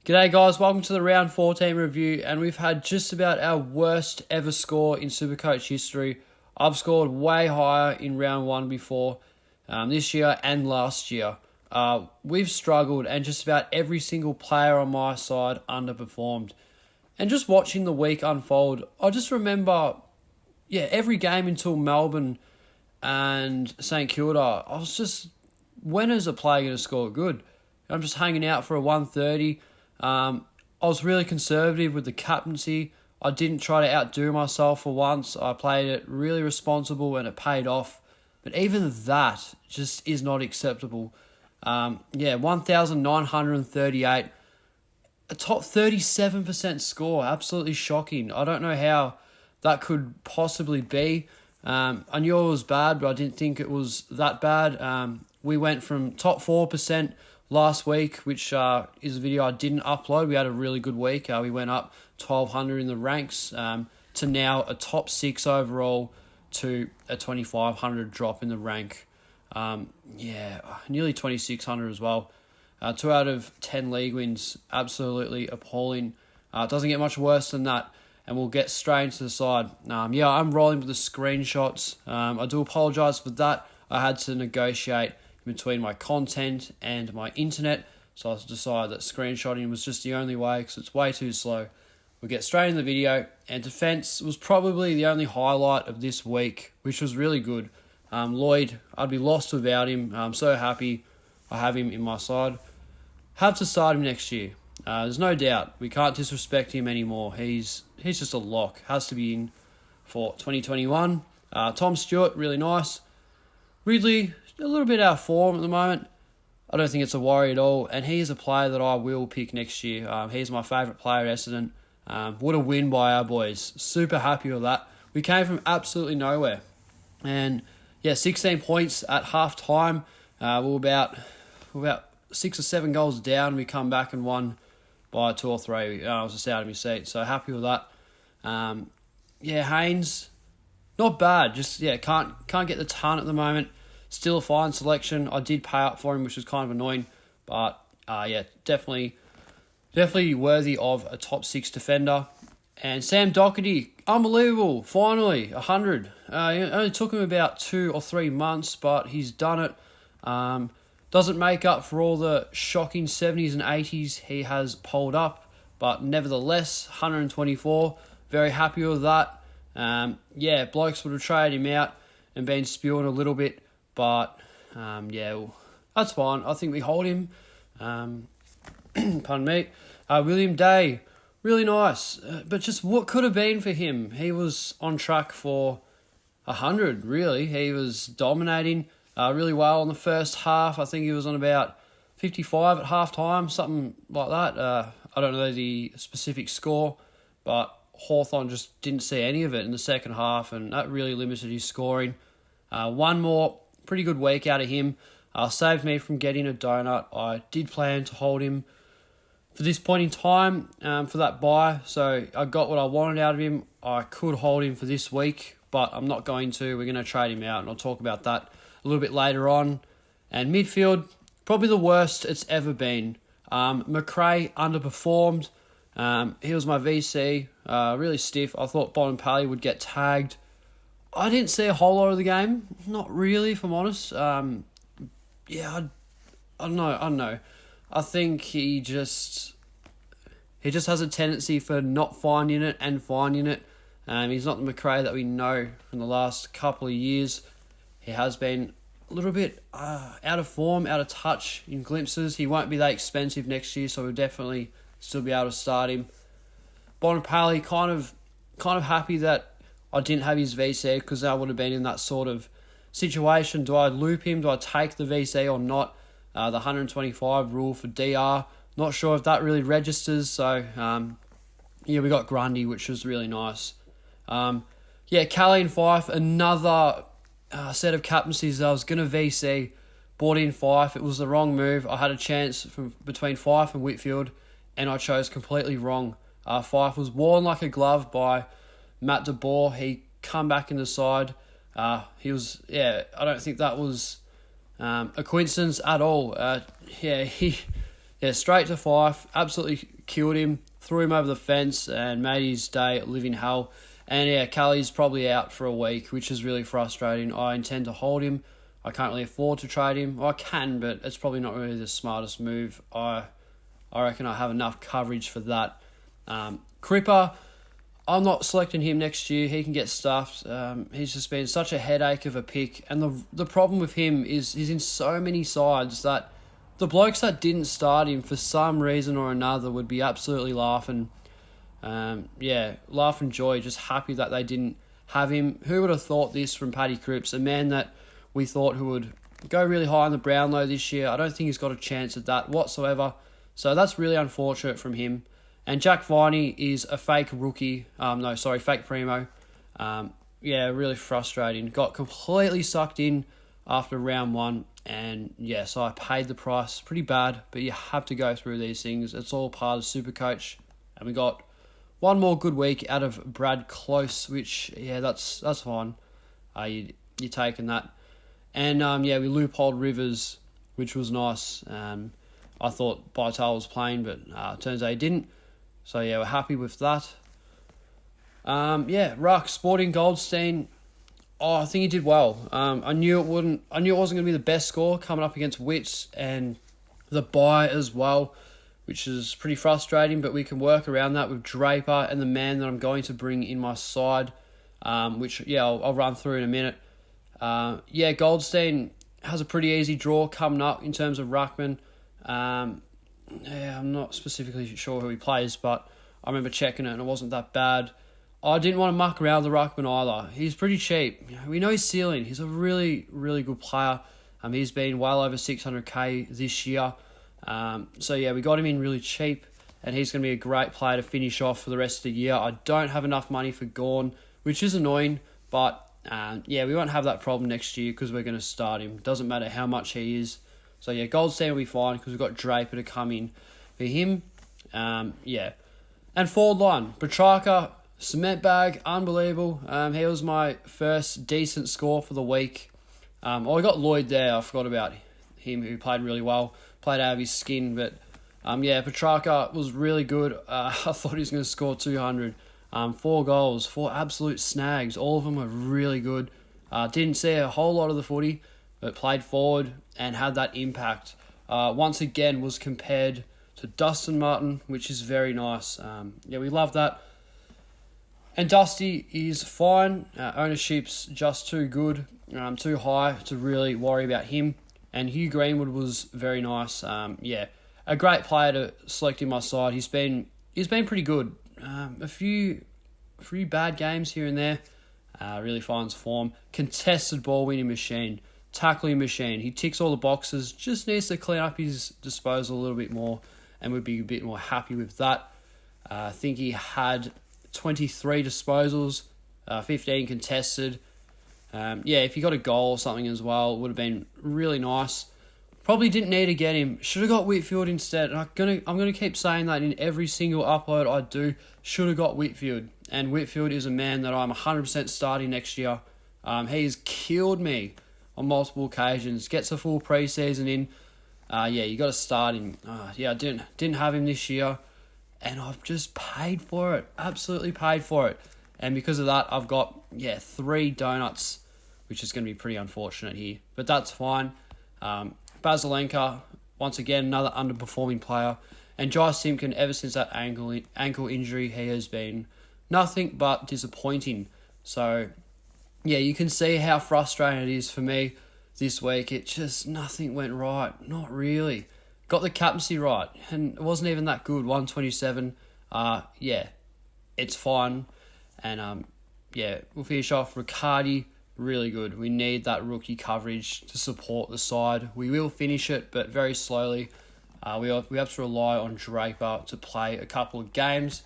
G'day guys, welcome to the round 14 review, and we've had just about our worst ever score in Supercoach history. I've scored way higher in round 1 before, this year and last year. We've struggled, and just about every single player on my side underperformed. And just watching the week unfold, I just remember, every game until Melbourne and St Kilda, I was just, when is a player going to score good? I'm just hanging out for a 130. I was really conservative with the captaincy. I didn't try to outdo myself for once. I played it really responsible and it paid off. But even that just is not acceptable. 1,938. A top 37% score. Absolutely shocking. I don't know how that could possibly be. I knew it was bad, but I didn't think it was that bad. We went from top 4% last week, which is a video I didn't upload. We had a really good week. We went up 1,200 in the ranks to now a top 6 overall to a 2,500 drop in the rank. Nearly 2,600 as well. 2 out of 10 league wins, absolutely appalling. It doesn't get much worse than that, and we'll get straight into the side. I'm rolling with the screenshots. I do apologise for that. I had to negotiate between my content and my internet, so I decided that screenshotting was just the only way because it's way too slow. We'll get straight in the video, and defence was probably the only highlight of this week, which was really good. Lloyd, I'd be lost without him. I'm so happy I have him in my side. Have to start him next year. There's no doubt. We can't disrespect him anymore. He's just a lock. Has to be in for 2021. Tom Stewart, really nice. Ridley, a little bit out of form at the moment. I don't think it's a worry at all. And he's a player that I will pick next year. He's my favourite player at Essendon. What a win by our boys. Super happy with that. We came from absolutely nowhere. And 16 points at half time. We're about 6 or 7 goals down. We come back and won by 2 or 3. I was just out of my seat. So happy with that. Haynes, not bad. Just can't get the ton at the moment. Still a fine selection. I did pay up for him, which was kind of annoying. But, definitely worthy of a top 6 defender. And Sam Doherty, unbelievable. Finally, 100. It only took him about 2 or 3 months, but he's done it. Doesn't make up for all the shocking 70s and 80s he has pulled up. But nevertheless, 124. Very happy with that. Blokes would have traded him out and been spewing a little bit. But, that's fine. I think we hold him. Pardon me. William Day, really nice. But just what could have been for him? He was on track for 100, really. He was dominating really well in the first half. I think he was on about 55 at half-time, something like that. I don't know the specific score, but Hawthorn just didn't see any of it in the second half, and that really limited his scoring. One more pretty good week out of him. Saved me from getting a donut. I did plan to hold him for this point in time for that buy, so I got what I wanted out of him. I could hold him for this week, but I'm not going to. We're going to trade him out, and I'll talk about that a little bit later on. And midfield, probably the worst it's ever been. McRae underperformed. He was my VC, really stiff. I thought Bontempelli would get tagged. I didn't see a whole lot of the game. Not really, if I'm honest. I don't know. I think he just has a tendency for not finding it and finding it. He's not the McRae that we know from the last couple of years. He has been a little bit out of form, out of touch in glimpses. He won't be that expensive next year, so we'll definitely still be able to start him. Bontempelli, kind of happy that I didn't have his VC, because I would have been in that sort of situation. Do I loop him? Do I take the VC or not? The 125 rule for DR. Not sure if that really registers. So, we got Grundy, which was really nice. Callie and Fife, another set of captaincies that I was going to VC. Bought in Fife. It was the wrong move. I had a chance between Fife and Whitfield, and I chose completely wrong. Fife was worn like a glove by Matt de Boer. He come back in the side. I don't think that was a coincidence at all. He Yeah, straight to Fife, absolutely killed him, threw him over the fence and made his day living hell. And yeah, Kelly's probably out for a week, which is really frustrating. I intend to hold him. I can't really afford to trade him. Well, I can, but it's probably not really the smartest move. I reckon I have enough coverage for that. Cripper, I'm not selecting him next year. He can get stuffed. He's just been such a headache of a pick. And the problem with him is he's in so many sides that the blokes that didn't start him for some reason or another would be absolutely laughing. Laughing joy, just happy that they didn't have him. Who would have thought this from Paddy Cripps, a man that we thought who would go really high on the Brownlow this year? I don't think he's got a chance at that whatsoever. So that's really unfortunate from him. And Jack Viney is a fake rookie. Fake primo. Really frustrating. Got completely sucked in after round one. And so I paid the price. Pretty bad, but you have to go through these things. It's all part of Supercoach. And we got one more good week out of Brad Close, which, that's fine. You're taking that. And, we loopholed Rivers, which was nice. I thought Bytel was playing, but turns out he didn't. So, we're happy with that. Ruck, Sporting Goldstein. Oh, I think he did well. I knew it wasn't going to be the best score coming up against Wits and the bye as well, which is pretty frustrating, but we can work around that with Draper and the man that I'm going to bring in my side, I'll run through in a minute. Goldstein has a pretty easy draw coming up in terms of Ruckman. I'm not specifically sure who he plays, but I remember checking it and it wasn't that bad. I didn't want to muck around with the Ruckman either. He's pretty cheap. We know his ceiling. He's a really, really good player. He's been well over 600k this year. We got him in really cheap, and he's going to be a great player to finish off for the rest of the year. I don't have enough money for Gawn, which is annoying, but we won't have that problem next year because we're going to start him. Doesn't matter how much he is. So, Goldstein will be fine because we've got Draper to come in for him. And forward line, Petrarca, cement bag, unbelievable. He was my first decent score for the week. I got Lloyd there. I forgot about him, who played really well. Played out of his skin, but Petrarca was really good. I thought he was going to score 200. 4 goals, 4 absolute snags. All of them were really good. Didn't see a whole lot of the footy, but played forward and had that impact. Once again, was compared to Dustin Martin, which is very nice. We love that. And Dusty is fine. Ownership's just too good, too high to really worry about him. And Hugh Greenwood was very nice. A great player to select in my side. He's been pretty good. A few bad games here and there. Really finds form. Contested ball winning machine. Tackling machine. He ticks all the boxes. Just needs to clean up his disposal a little bit more, and would be a bit more happy with that. I think he had 23 disposals, 15 contested. If he got a goal or something as well, it would have been really nice. Probably didn't need to get him. Should have got Whitfield instead. I'm gonna keep saying that in every single upload I do. Should have got Whitfield. And Whitfield is a man that I'm 100% starting next year. He's killed me on multiple occasions. Gets a full preseason in. You got to start him. I didn't have him this year, and I've just paid for it. Absolutely paid for it. And because of that, I've got 3 donuts, which is going to be pretty unfortunate here, but that's fine. Basilenka, once again, another underperforming player. And Jai Simpkin, ever since that ankle injury, he has been nothing but disappointing. So, you can see how frustrating it is for me this week. It just, nothing went right. Not really. Got the captaincy right, and it wasn't even that good. 127. It's fine. And, we'll finish off Riccardi. Really good. We need that rookie coverage to support the side. We will finish it, but very slowly. We have to rely on Draper to play a couple of games.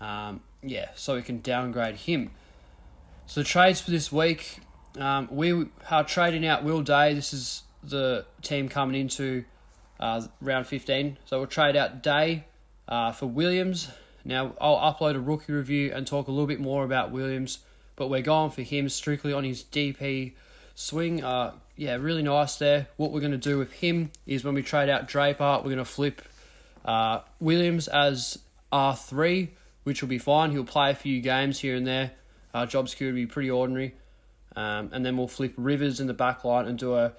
So we can downgrade him. So the trades for this week, we are trading out Will Day. This is the team coming into round 15. So we'll trade out Day for Williams. Now, I'll upload a rookie review and talk a little bit more about Williams, but we're going for him strictly on his DP swing. Really nice there. What we're going to do with him is when we trade out Draper, we're going to flip Williams as R3, which will be fine. He'll play a few games here and there. Job security will be pretty ordinary. And then we'll flip Rivers in the back line and do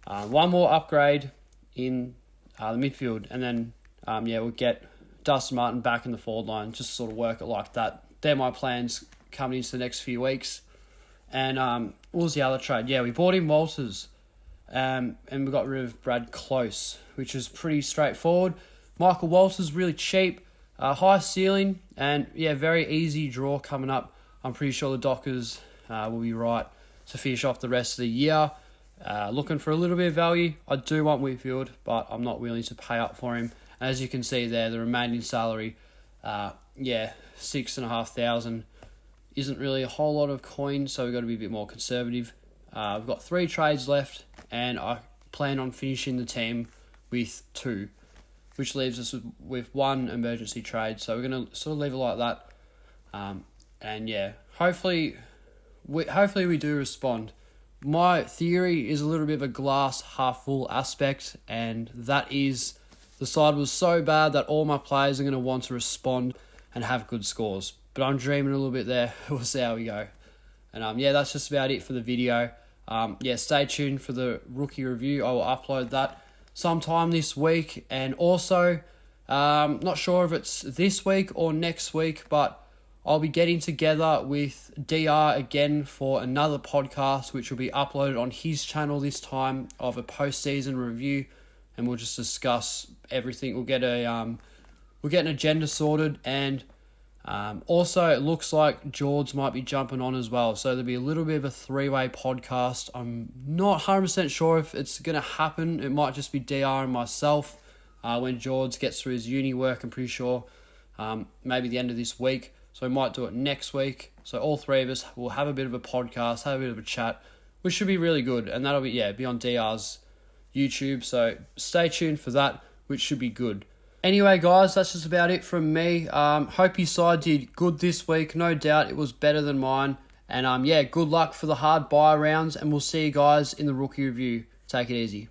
one more upgrade in the midfield. And then, we'll get Dustin Martin back in the forward line, just sort of work it like that. They're my plans coming into the next few weeks. And what was the other trade? Yeah, we bought in Walters. And we got rid of Brad Close, which is pretty straightforward. Michael Walters, really cheap, high ceiling, and very easy draw coming up. I'm pretty sure the Dockers will be right to finish off the rest of the year. Looking for a little bit of value. I do want Whitfield, but I'm not willing to pay up for him. As you can see there, the remaining salary, $6,500 isn't really a whole lot of coin, so we've got to be a bit more conservative. We've got 3 trades left, and I plan on finishing the team with 2, which leaves us with 1 emergency trade. So we're going to sort of leave it like that. Hopefully we do respond. My theory is a little bit of a glass half full aspect, and that is the side was so bad that all my players are going to want to respond and have good scores. But I'm dreaming a little bit there. We'll see how we go. And that's just about it for the video. Stay tuned for the rookie review. I will upload that sometime this week. And also, not sure if it's this week or next week, but I'll be getting together with DR again for another podcast, which will be uploaded on his channel this time, of a post-season review, and we'll just discuss everything. We'll get an agenda sorted, and also it looks like George might be jumping on as well, so there'll be a little bit of a 3-way podcast. I'm not 100% sure if it's going to happen. It might just be DR and myself when George gets through his uni work. I'm pretty sure maybe the end of this week. So we might do it next week. So all 3 of us will have a bit of a podcast, have a bit of a chat, which should be really good. And that'll be on DR's YouTube. So stay tuned for that, which should be good. Anyway, guys, that's just about it from me. Hope your side did good this week. No doubt it was better than mine. And good luck for the hard buy rounds. And we'll see you guys in the rookie review. Take it easy.